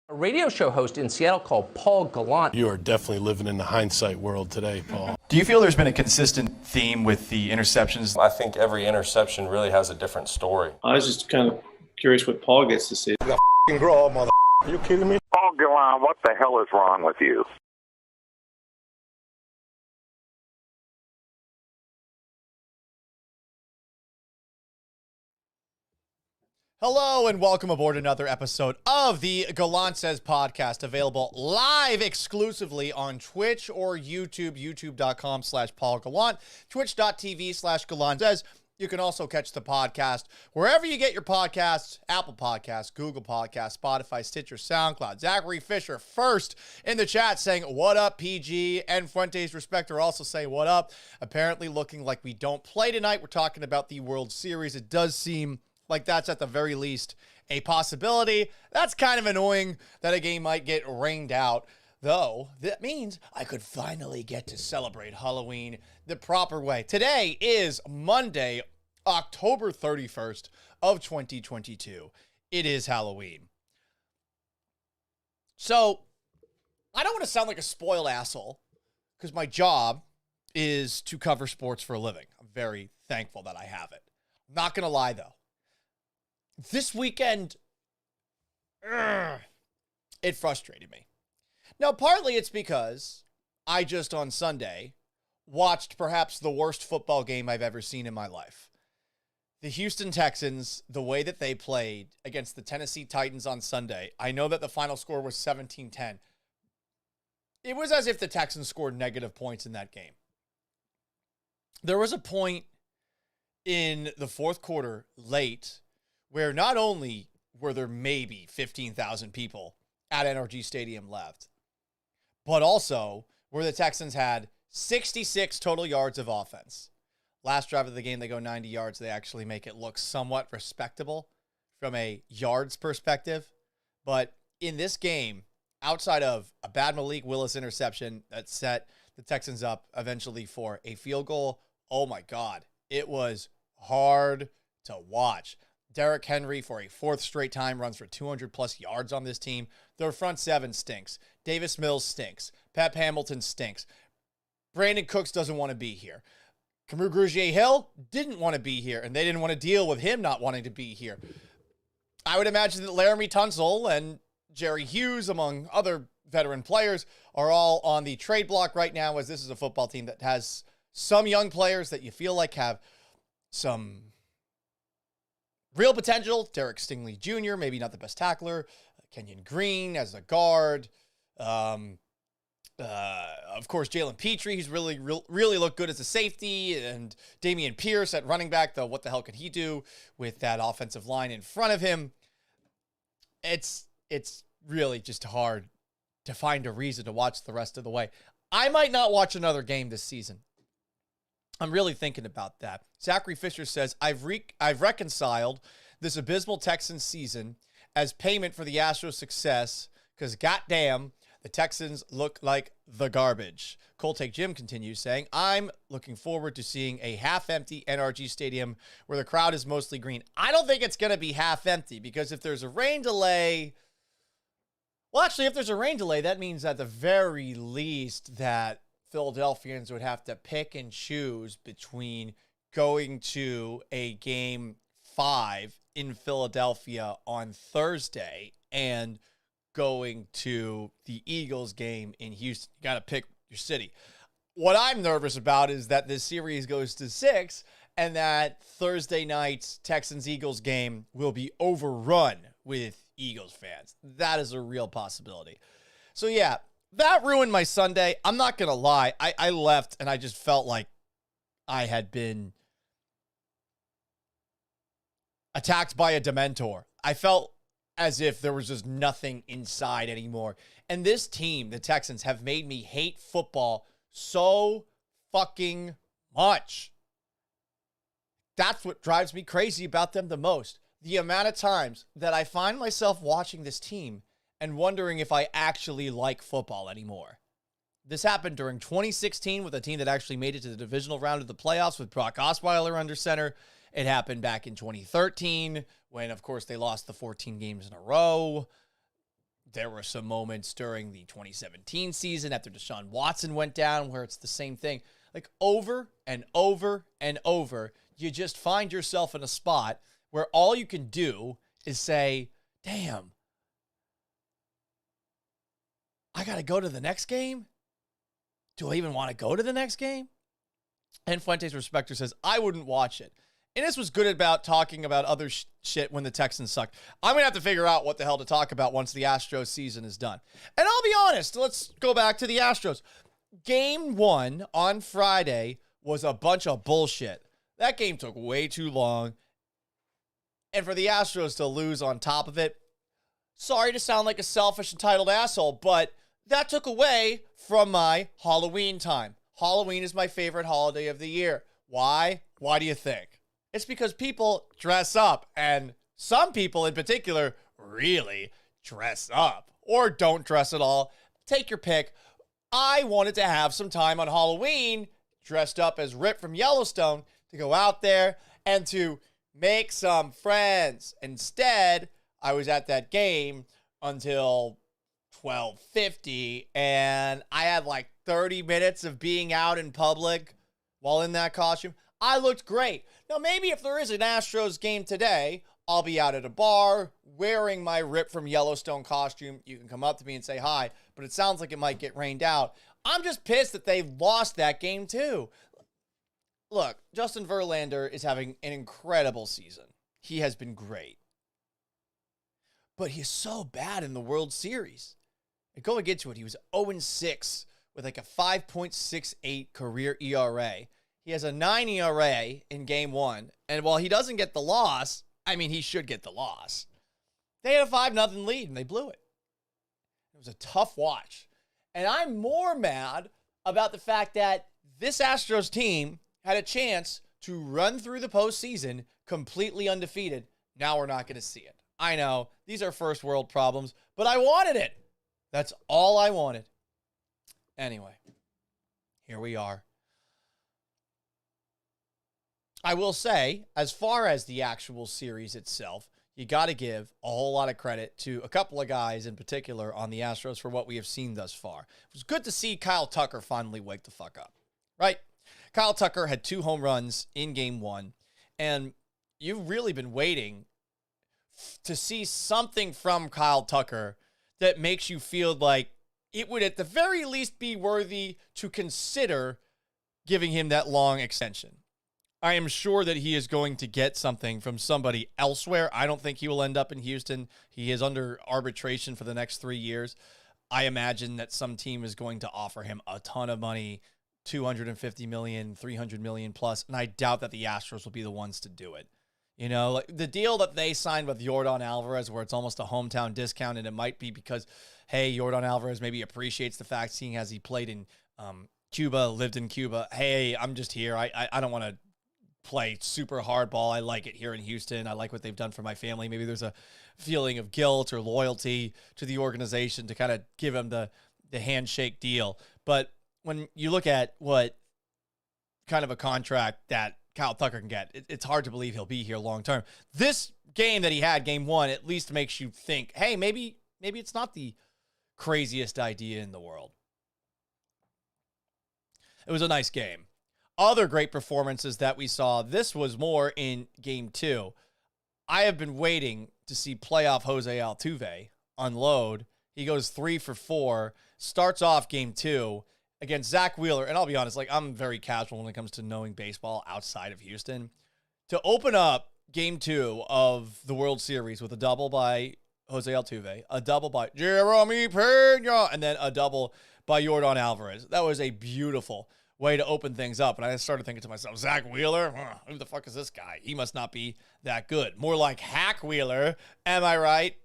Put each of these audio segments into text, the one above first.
A radio show host in Seattle called Paul Gallant. You are definitely living in the hindsight world today, Paul. Do you feel there's been a consistent theme with the interceptions? I think every interception really has a different story. I was just kind of curious what Paul gets to say. You got f***ing grow up, mother. Are you kidding me? Paul Gallant, what the hell is wrong with you? Hello and welcome aboard another episode of the Gallant Says podcast, available live exclusively on Twitch or YouTube, youtube.com/Paul Gallant, twitch.tv/Gallant Says. You can also catch the podcast wherever you get your podcasts: Apple Podcasts, Google Podcasts, Spotify, Stitcher, SoundCloud. Zachary Fisher first in the chat saying, "What up, PG?" And Fuentes Respector also saying, "What up?" Apparently looking like we don't play tonight. We're talking about the World Series. It does seem like that's at the very least a possibility. That's kind of annoying that a game might get rained out, though that means I could finally get to celebrate Halloween the proper way. Today is Monday, October 31st of 2022. It is Halloween. So I don't want to sound like a spoiled asshole because my job is to cover sports for a living. I'm very thankful that I have it. I'm not going to lie, though. This weekend, it frustrated me. Now, partly it's because I just on Sunday watched perhaps the worst football game I've ever seen in my life. The Houston Texans, the way that they played against the Tennessee Titans on Sunday, I know that the final score was 17-10. It was as if the Texans scored negative points in that game. There was a point in the fourth quarter late where not only were there maybe 15,000 people at NRG Stadium left, but also where the Texans had 66 total yards of offense. Last drive of the game, they go 90 yards. They actually make it look somewhat respectable from a yards perspective. But in this game, outside of a bad Malik Willis interception that set the Texans up eventually for a field goal, oh my God, it was hard to watch. Derrick Henry, for a fourth straight time, runs for 200-plus yards on this team. Their front seven stinks. Davis Mills stinks. Pep Hamilton stinks. Brandon Cooks doesn't want to be here. Camus Grugier-Hill didn't want to be here, and they didn't want to deal with him not wanting to be here. I would imagine that Laramie Tunsil and Jerry Hughes, among other veteran players, are all on the trade block right now, as this is a football team that has some young players that you feel like have some real potential. Derek Stingley Jr., maybe not the best tackler. Kenyon Green as a guard. Of course, Jalen Petrie, who's really looked good as a safety. And Damian Pierce at running back, though what the hell could he do with that offensive line in front of him? It's really just hard to find a reason to watch the rest of the way. I might not watch another game this season. I'm really thinking about that. Zachary Fisher says, I've reconciled this abysmal Texans season as payment for the Astros' success because goddamn, the Texans look like the garbage. Cold Take Jim continues saying, I'm looking forward to seeing a half-empty NRG Stadium where the crowd is mostly green. I don't think it's going to be half-empty because if there's a rain delay, well, actually, if there's a rain delay, that means at the very least that Philadelphians would have to pick and choose between going to a game 5 in Philadelphia on Thursday and going to the Eagles game in Houston. You got to pick your city. What I'm nervous about is that this series goes to 6 and that Thursday night's Texans-Eagles game will be overrun with Eagles fans. That is a real possibility. So yeah, that ruined my Sunday. I'm not going to lie. I left and I just felt like I had been attacked by a Dementor. I felt as if there was just nothing inside anymore. And this team, the Texans, have made me hate football so fucking much. That's what drives me crazy about them the most. The amount of times that I find myself watching this team and wondering if I actually like football anymore. This happened during 2016 with a team that actually made it to the divisional round of the playoffs with Brock Osweiler under center. It happened back in 2013 when, of course, they lost the 14 games in a row. There were some moments during the 2017 season after Deshaun Watson went down where it's the same thing. Like over and over and over, you just find yourself in a spot where all you can do is say, damn, I got to go to the next game? Do I even want to go to the next game? And Fuentes Respecter says, I wouldn't watch it. And this was good about talking about other shit when the Texans sucked. I'm going to have to figure out what the hell to talk about once the Astros season is done. And I'll be honest, let's go back to the Astros. Game 1 on Friday was a bunch of bullshit. That game took way too long. And for the Astros to lose on top of it, sorry to sound like a selfish, entitled asshole, but that took away from my Halloween time. Halloween is my favorite holiday of the year. Why? Why do you think? It's because people dress up, and some people in particular really dress up or don't dress at all. Take your pick. I wanted to have some time on Halloween dressed up as Rip from Yellowstone to go out there and to make some friends. Instead, I was at that game until 12:50, and I had like 30 minutes of being out in public while in that costume. I looked great. Now, maybe if there is an Astros game today, I'll be out at a bar wearing my Rip from Yellowstone costume. You can come up to me and say hi, but it sounds like it might get rained out. I'm just pissed that they lost that game too. Look, Justin Verlander is having an incredible season. He has been great. But he's so bad in the World Series. And going into it, he was 0-6 with like a 5.68 career ERA. He has a 9 ERA in game 1. And while he doesn't get the loss, I mean, he should get the loss. They had a 5-0 lead, and they blew it. It was a tough watch. And I'm more mad about the fact that this Astros team had a chance to run through the postseason completely undefeated. Now we're not going to see it. I know, these are first world problems, but I wanted it. That's all I wanted. Anyway, here we are. I will say, as far as the actual series itself, you got to give a whole lot of credit to a couple of guys in particular on the Astros for what we have seen thus far. It was good to see Kyle Tucker finally wake the fuck up, right? Kyle Tucker had 2 home runs in game 1, and you've really been waiting to see something from Kyle Tucker that makes you feel like it would at the very least be worthy to consider giving him that long extension. I am sure that he is going to get something from somebody elsewhere. I don't think he will end up in Houston. He is under arbitration for the next 3 years. I imagine that some team is going to offer him a ton of money, $250 million, $300 million plus, and I doubt that the Astros will be the ones to do it. You know, like the deal that they signed with Yordan Alvarez, where it's almost a hometown discount, and it might be because, hey, Yordan Alvarez maybe appreciates the fact, seeing as he played in Cuba, lived in Cuba. Hey, I'm just here. I don't want to play super hardball. I like it here in Houston. I like what they've done for my family. Maybe there's a feeling of guilt or loyalty to the organization to kind of give him the handshake deal. But when you look at what kind of a contract that Kyle Tucker can get, it's hard to believe he'll be here long term. This game that he had, game 1, at least makes you think, hey, maybe it's not the craziest idea in the world. It was a nice game. Other great performances that we saw, this was more in game 2. I have been waiting to see playoff Jose Altuve unload. He goes 3 for 4, starts off game 2 against Zach Wheeler. And I'll be honest, like, I'm very casual when it comes to knowing baseball outside of Houston. To open up game 2 of the World Series with a double by Jose Altuve, a double by Jeremy Pena, and then a double by Yordan Alvarez. That was a beautiful way to open things up. And I started thinking to myself, Zach Wheeler? Who the fuck is this guy? He must not be that good. More like Hack Wheeler. Am I right?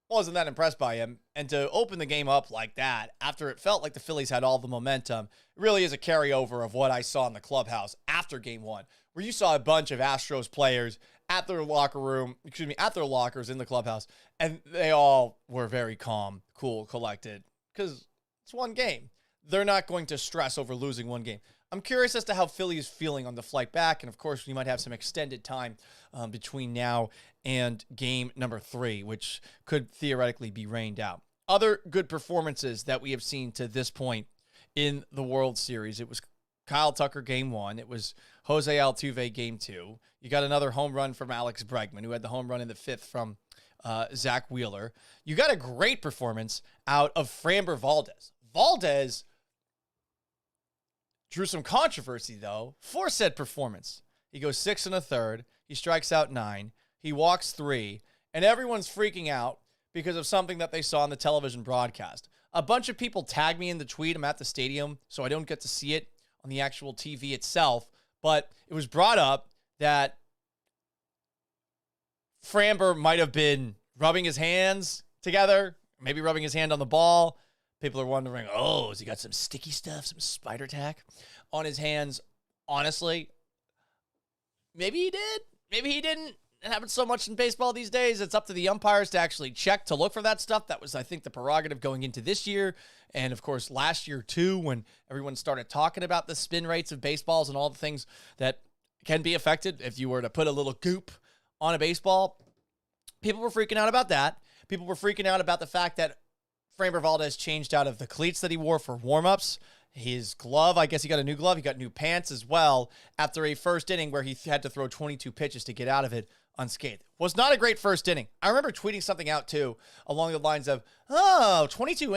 Wasn't that impressed by him. And to open the game up like that, after it felt like the Phillies had all the momentum, really is a carryover of what I saw in the clubhouse after game 1, where you saw a bunch of Astros players at their at their lockers in the clubhouse, and they all were very calm, cool, collected, because it's one game. they're not going to stress over losing one game. I'm curious as to how Philly is feeling on the flight back. And of course, we might have some extended time between now and game number 3, which could theoretically be rained out. Other good performances that we have seen to this point in the World Series. It was Kyle Tucker game 1. It was Jose Altuve game 2. You got another home run from Alex Bregman, who had the home run in the 5th from Zach Wheeler. You got a great performance out of Framber Valdez. Valdez drew some controversy, though, for said performance. He goes 6 1/3. He strikes out 9. He walks 3. And everyone's freaking out because of something that they saw on the television broadcast. A bunch of people tagged me in the tweet. I'm at the stadium, so I don't get to see it on the actual TV itself. But it was brought up that Framber might have been rubbing his hands together, maybe rubbing his hand on the ball. People are wondering, oh, has he got some sticky stuff, some spider tack on his hands? Honestly, maybe he did. Maybe he didn't. It happens so much in baseball these days. It's up to the umpires to actually check to look for that stuff. That was, I think, the prerogative going into this year. And, of course, last year, too, when everyone started talking about the spin rates of baseballs and all the things that can be affected if you were to put a little goop on a baseball. People were freaking out about that. People were freaking out about the fact that Framber Valdez changed out of the cleats that he wore for warm-ups. His glove, I guess he got a new glove. He got new pants as well after a first inning where he had to throw 22 pitches to get out of it unscathed. Was not a great first inning. I remember tweeting something out, too, along the lines of, 22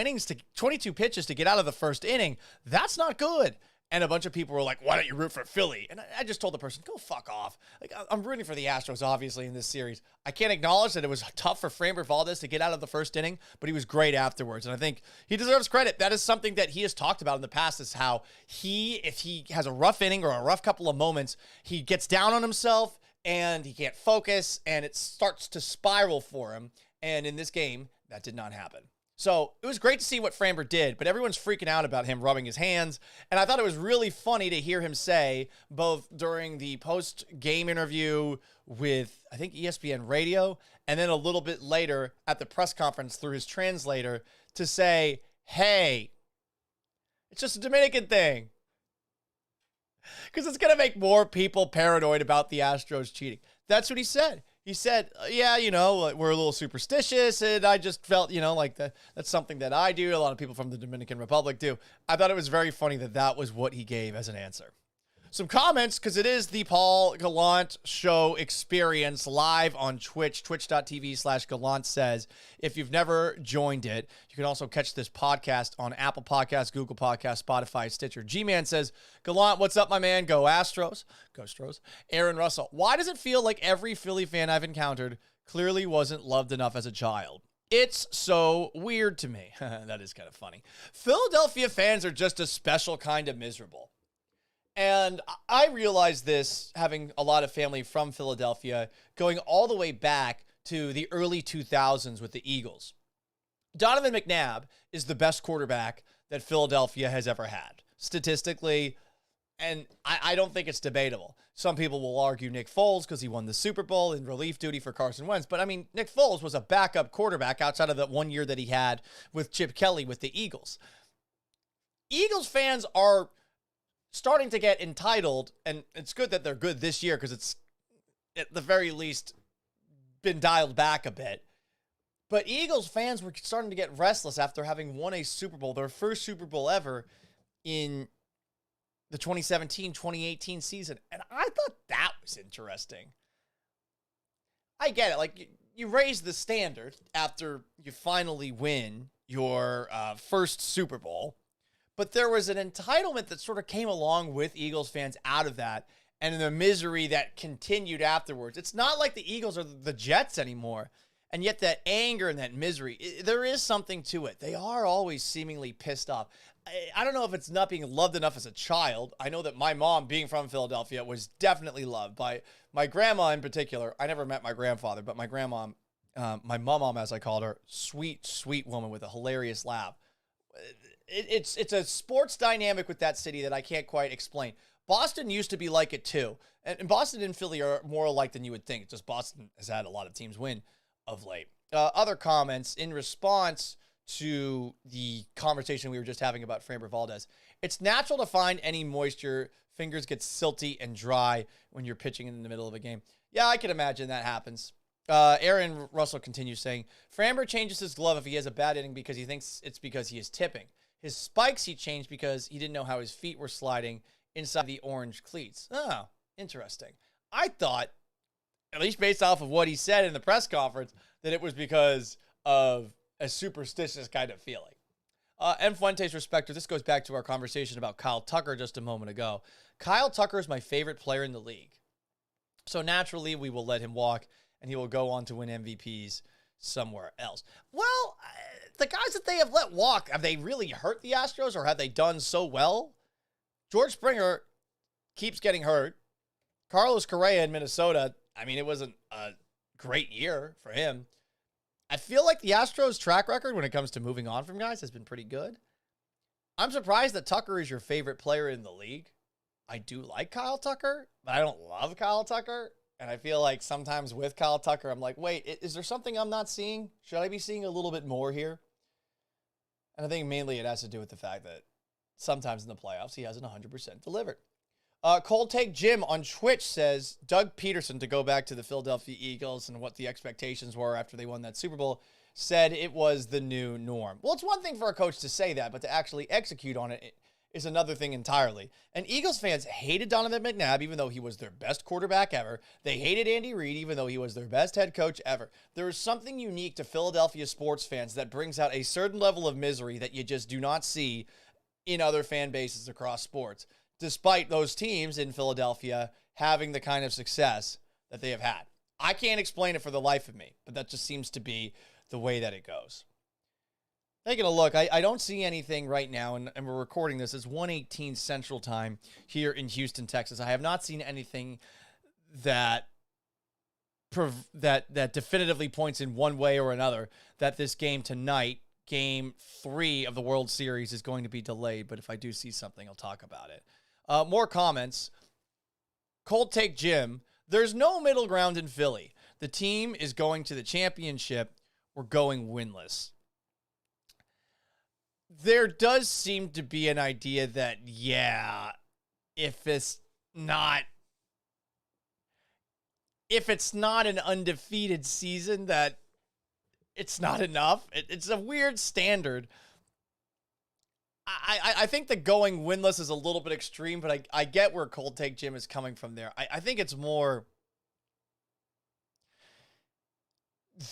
pitches to get out of the first inning. That's not good. And a bunch of people were like, why don't you root for Philly? And I just told the person, go fuck off. Like, I'm rooting for the Astros, obviously, in this series. I can't acknowledge that it was tough for Framber Valdez to get out of the first inning, but he was great afterwards. And I think he deserves credit. That is something that he has talked about in the past, is how if he has a rough inning or a rough couple of moments, he gets down on himself and he can't focus and it starts to spiral for him. And in this game, that did not happen. So it was great to see what Framber did, but everyone's freaking out about him rubbing his hands. And I thought it was really funny to hear him say, both during the post-game interview with, I think, ESPN Radio, and then a little bit later at the press conference through his translator, to say, hey, it's just a Dominican thing. Because it's going to make more people paranoid about the Astros cheating. That's what he said. He said, yeah, we're a little superstitious, and I just felt, like that's something that I do. A lot of people from the Dominican Republic do. I thought it was very funny that was what he gave as an answer. Some comments, because it is the Paul Gallant Show experience live on Twitch. Twitch.tv/Gallant says, if you've never joined it, you can also catch this podcast on Apple Podcasts, Google Podcasts, Spotify, Stitcher. G-Man says, Gallant, what's up, my man? Go Astros. Go Stros. Aaron Russell, why does it feel like every Philly fan I've encountered clearly wasn't loved enough as a child? It's so weird to me. That is kind of funny. Philadelphia fans are just a special kind of miserable. And I realized this, having a lot of family from Philadelphia, going all the way back to the early 2000s with the Eagles. Donovan McNabb is the best quarterback that Philadelphia has ever had, statistically, and I don't think it's debatable. Some people will argue Nick Foles because he won the Super Bowl in relief duty for Carson Wentz, but I mean, Nick Foles was a backup quarterback outside of that 1 year that he had with Chip Kelly with the Eagles. Eagles fans are starting to get entitled, and it's good that they're good this year because it's, at the very least, been dialed back a bit. But Eagles fans were starting to get restless after having won a Super Bowl, their first Super Bowl ever, in the 2017-2018 season. And I thought that was interesting. I get it. Like, you raise the standard after you finally win your first Super Bowl. But there was an entitlement that sort of came along with Eagles fans out of that, and the misery that continued afterwards. It's not like the Eagles are the Jets anymore. And yet that anger and that misery, there is something to it. They are always seemingly pissed off. I don't know if it's not being loved enough as a child. I know that my mom, being from Philadelphia, was definitely loved by my grandma in particular. I never met my grandfather, but my grandma, my mom, as I called her, sweet, sweet woman with a hilarious laugh. It's a sports dynamic with that city that I can't quite explain. Boston used to be like it too. And Boston and Philly are more alike than you would think. It's just Boston has had a lot of teams win of late. Other comments in response to the conversation we were just having about Framber Valdez. It's natural to find any moisture. Fingers get silty and dry when you're pitching in the middle of a game. Yeah, I can imagine that happens. Aaron Russell continues saying, Framber changes his glove if he has a bad inning because he thinks it's because he is tipping. His spikes he changed because he didn't know how his feet were sliding inside the orange cleats. Oh, interesting. I thought, at least based off of what he said in the press conference, that it was because of a superstitious kind of feeling. M. Fuentes Respector, this goes back to our conversation about Kyle Tucker just a moment ago. Kyle Tucker is my favorite player in the league. So naturally, we will let him walk, and he will go on to win MVPs somewhere else. Well, the guys that they have let walk, have they really hurt the Astros, or have they done so well? George Springer keeps getting hurt. Carlos Correa in Minnesota, I mean, it wasn't a great year for him. I feel like the Astros' track record when it comes to moving on from guys has been pretty good. I'm surprised that Tucker is your favorite player in the league. I do like Kyle Tucker, but I don't love Kyle Tucker. And I feel like sometimes with Kyle Tucker, I'm like, wait, is there something I'm not seeing? Should I be seeing a little bit more here? And I think mainly it has to do with the fact that sometimes in the playoffs, he hasn't 100% delivered. Cold Take Jim on Twitch says, Doug Peterson, to go back to the Philadelphia Eagles and what the expectations were after they won that Super Bowl, said it was the new norm. Well, it's one thing for a coach to say that, but to actually execute on it is another thing entirely. And Eagles fans hated Donovan McNabb, even though he was their best quarterback ever. They hated Andy Reid, even though he was their best head coach ever. There is something unique to Philadelphia sports fans that brings out a certain level of misery that you just do not see in other fan bases across sports, despite those teams in Philadelphia having the kind of success that they have had. I can't explain it for the life of me, but that just seems to be the way that it goes. Taking a look, I don't see anything right now, and we're recording this. It's 1:18 Central Time here in Houston, Texas. I have not seen anything that definitively points in one way or another that this game tonight, Game 3 of the World Series, is going to be delayed. But if I do see something, I'll talk about it. More comments. Cold Take Jim. There's no middle ground in Philly. The team is going to the championship. We're going winless. There does seem to be an idea that, yeah, if it's not an undefeated season, that it's not enough. It's a weird standard. I think that going winless is a little bit extreme, but I get where Cold Take Jim is coming from there. I think it's more,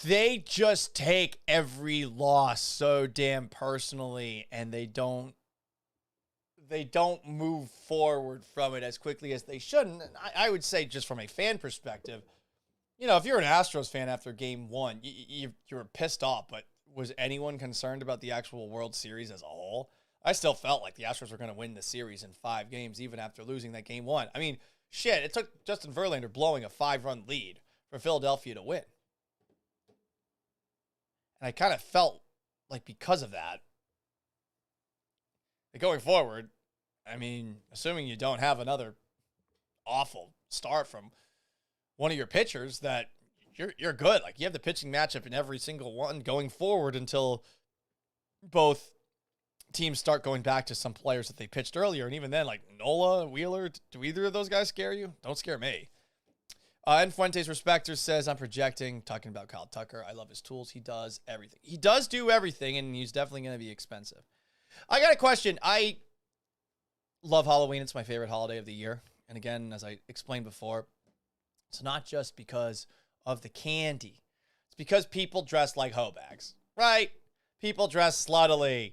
they just take every loss so damn personally, and they don't move forward from it as quickly as they shouldn't. And I would say, just from a fan perspective, you know, if you're an Astros fan after Game 1, you were pissed off, but was anyone concerned about the actual World Series as a whole? I still felt like the Astros were going to win the series in 5 games, even after losing that Game 1. I mean, shit, it took Justin Verlander blowing a 5-run lead for Philadelphia to win. And I kind of felt like because of that, going forward, I mean, assuming you don't have another awful start from one of your pitchers, that you're good. Like, you have the pitching matchup in every single one going forward until both teams start going back to some players that they pitched earlier. And even then, like Nola, Wheeler, do either of those guys scare you? Don't scare me. And Fuentes Respector says, I'm projecting, talking about Kyle Tucker. I love his tools. He does everything. He does do everything, and he's definitely going to be expensive. I got a question. I love Halloween. It's my favorite holiday of the year. And again, as I explained before, it's not just because of the candy. It's because people dress like hoe bags, right? People dress sluttily.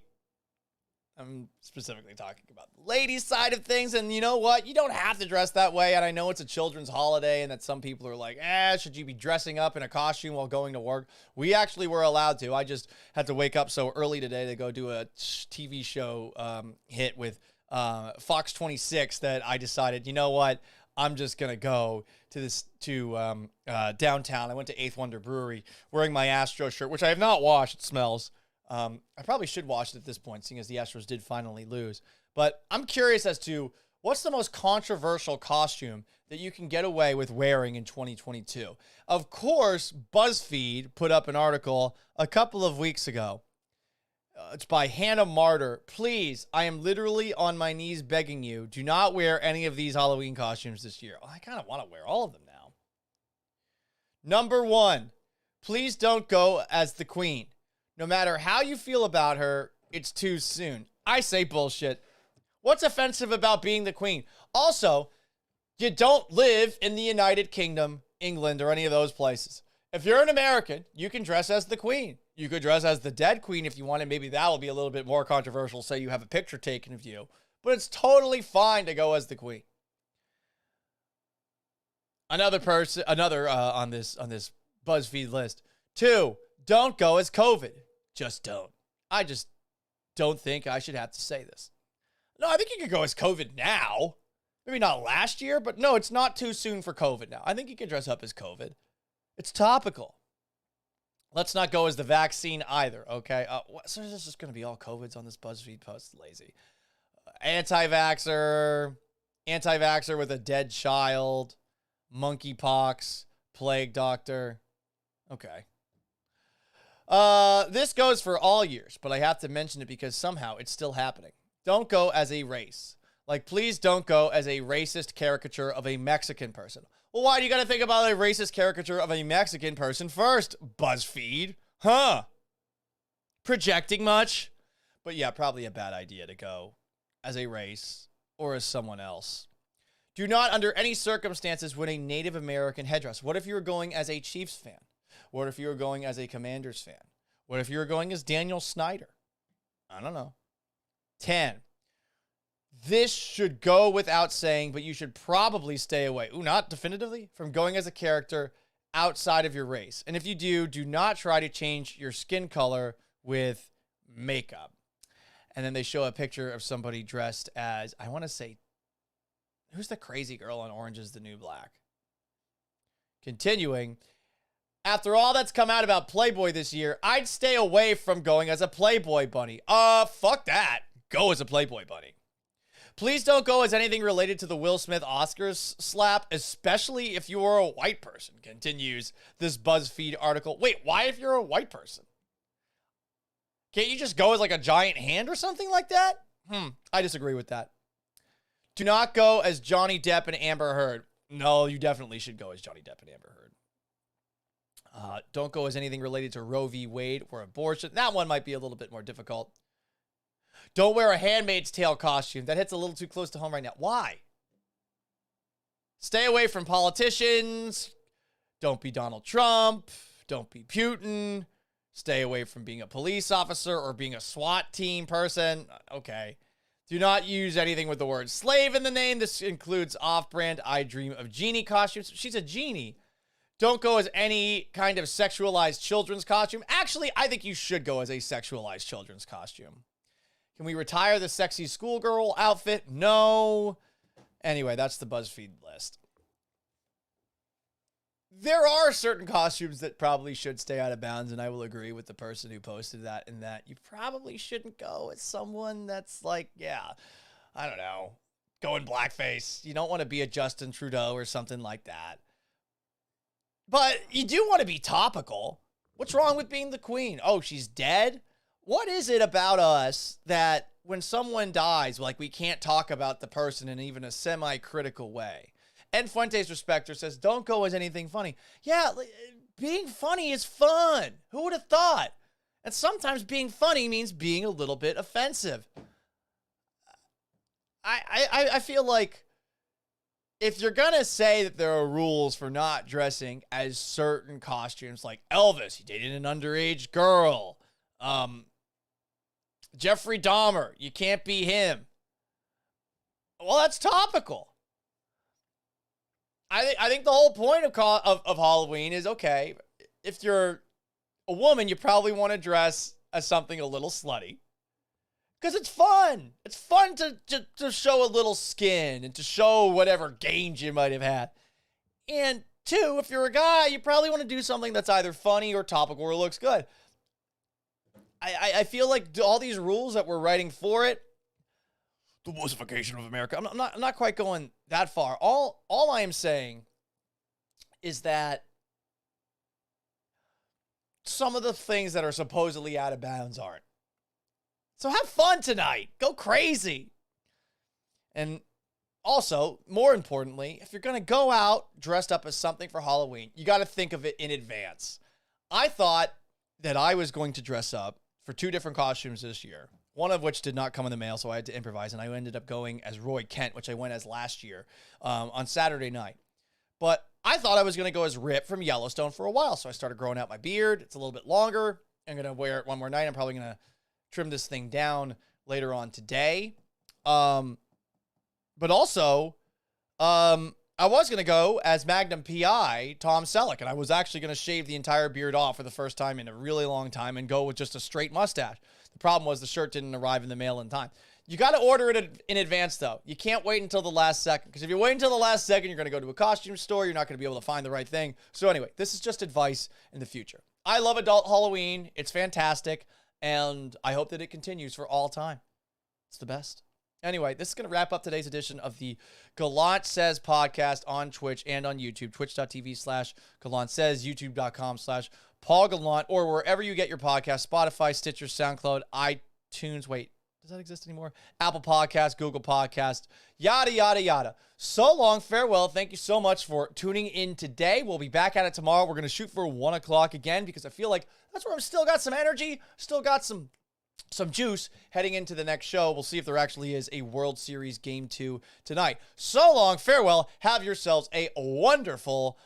I'm specifically talking about the ladies' side of things. And you know what? You don't have to dress that way. And I know it's a children's holiday and that some people are like, should you be dressing up in a costume while going to work? We actually were allowed to. I just had to wake up so early today to go do a TV show hit with Fox 26 that I decided, you know what? I'm just going to go to downtown. I went to Eighth Wonder Brewery wearing my Astro shirt, which I have not washed. It smells. I probably should wash it at this point, seeing as the Astros did finally lose. But I'm curious as to what's the most controversial costume that you can get away with wearing in 2022. Of course, BuzzFeed put up an article a couple of weeks ago It's by Hannah Martyr. Please, I am literally on my knees begging you, do not wear any of these Halloween costumes this year. I kind of want to wear all of them now. Number 1, please don't go as the queen. No matter how you feel about her, it's too soon. I say bullshit. What's offensive about being the queen? Also, you don't live in the United Kingdom, England, or any of those places. If you're an American, you can dress as the queen. You could dress as the dead queen if you wanted. Maybe that will be a little bit more controversial. Say you have a picture taken of you. But it's totally fine to go as the queen. Another person, on this BuzzFeed list. 2, don't go as COVID. Just don't. I just don't think I should have to say this. No, I think you could go as COVID now. Maybe not last year, but no, it's not too soon for COVID now. I think you can dress up as COVID. It's topical. Let's not go as the vaccine either, okay? So this is going to be all COVIDs on this BuzzFeed post. Lazy. Anti-vaxxer with a dead child, monkeypox, plague doctor. Okay. This goes for all years, but I have to mention it because somehow it's still happening. Don't go as a race. Like, please don't go as a racist caricature of a Mexican person. Well, why do you got to think about a racist caricature of a Mexican person first, BuzzFeed? Huh? Projecting much? But yeah, probably a bad idea to go as a race or as someone else. Do not, under any circumstances, wear a Native American headdress. What if you were going as a Chiefs fan? What if you were going as a Commanders fan? What if you were going as Daniel Snyder? I don't know. 10. This should go without saying, but you should probably stay away. Ooh, not definitively, from going as a character outside of your race. And if you do, do not try to change your skin color with makeup. And then they show a picture of somebody dressed as, I want to say, who's the crazy girl on Orange is the New Black? Continuing, after all that's come out about Playboy this year, I'd stay away from going as a Playboy bunny. Fuck that. Go as a Playboy bunny. Please don't go as anything related to the Will Smith Oscars slap, especially if you are a white person, continues this BuzzFeed article. Wait, why if you're a white person? Can't you just go as like a giant hand or something like that? I disagree with that. Do not go as Johnny Depp and Amber Heard. No, you definitely should go as Johnny Depp and Amber Heard. Don't go as anything related to Roe v. Wade or abortion. That one might be a little bit more difficult. Don't wear a Handmaid's Tale costume. That hits a little too close to home right now. Why? Stay away from politicians. Don't be Donald Trump. Don't be Putin. Stay away from being a police officer or being a SWAT team person. Okay. Do not use anything with the word slave in the name. This includes off-brand I Dream of Jeannie costumes. She's a genie. Don't go as any kind of sexualized children's costume. Actually, I think you should go as a sexualized children's costume. Can we retire the sexy schoolgirl outfit? No. Anyway, that's the BuzzFeed list. There are certain costumes that probably should stay out of bounds, and I will agree with the person who posted that in that you probably shouldn't go as someone that's like, yeah, I don't know, going blackface. You don't want to be a Justin Trudeau or something like that. But you do want to be topical. What's wrong with being the queen? Oh, she's dead? What is it about us that when someone dies, like we can't talk about the person in even a semi-critical way? And Fuentes Respecter says, don't go as anything funny. Yeah, being funny is fun. Who would have thought? And sometimes being funny means being a little bit offensive. I feel like if you're going to say that there are rules for not dressing as certain costumes, like Elvis, he dated an underage girl. Jeffrey Dahmer, you can't be him. Well, that's topical. I think the whole point of Halloween is, okay, if you're a woman, you probably want to dress as something a little slutty. Because it's fun. It's fun to show a little skin and to show whatever gains you might have had. And two, if you're a guy, you probably want to do something that's either funny or topical or looks good. I feel like all these rules that we're writing for it, the wussification of America, I'm not quite going that far. All I am saying is that some of the things that are supposedly out of bounds aren't. So have fun tonight. Go crazy. And also, more importantly, if you're going to go out dressed up as something for Halloween, you got to think of it in advance. I thought that I was going to dress up for 2 different costumes this year, one of which did not come in the mail, so I had to improvise, and I ended up going as Roy Kent, which I went as last year on Saturday night. But I thought I was going to go as Rip from Yellowstone for a while, so I started growing out my beard. It's a little bit longer. I'm going to wear it one more night. I'm probably going to trim this thing down later on today. But also, I was going to go as Magnum PI, Tom Selleck, and I was actually going to shave the entire beard off for the first time in a really long time and go with just a straight mustache. The problem was the shirt didn't arrive in the mail in time. You got to order it in advance, though. You can't wait until the last second, because if you wait until the last second, you're going to go to a costume store. You're not going to be able to find the right thing. So anyway, this is just advice in the future. I love adult Halloween. It's fantastic, and I hope that it continues for all time. It's the best. Anyway, this is going to wrap up today's edition of the Gallant Says podcast on Twitch and on YouTube, twitch.tv/Gallant Says, youtube.com/Paul Gallant, or wherever you get your podcast, Spotify, Stitcher, SoundCloud, iTunes. Wait, does that exist anymore? Apple Podcast, Google Podcast, yada, yada, yada. So long, farewell. Thank you so much for tuning in today. We'll be back at it tomorrow. We're going to shoot for 1 o'clock again because I feel like that's where I've still got some energy, still got some juice heading into the next show. We'll see if there actually is a World Series Game 2 tonight. So long, farewell. Have yourselves a wonderful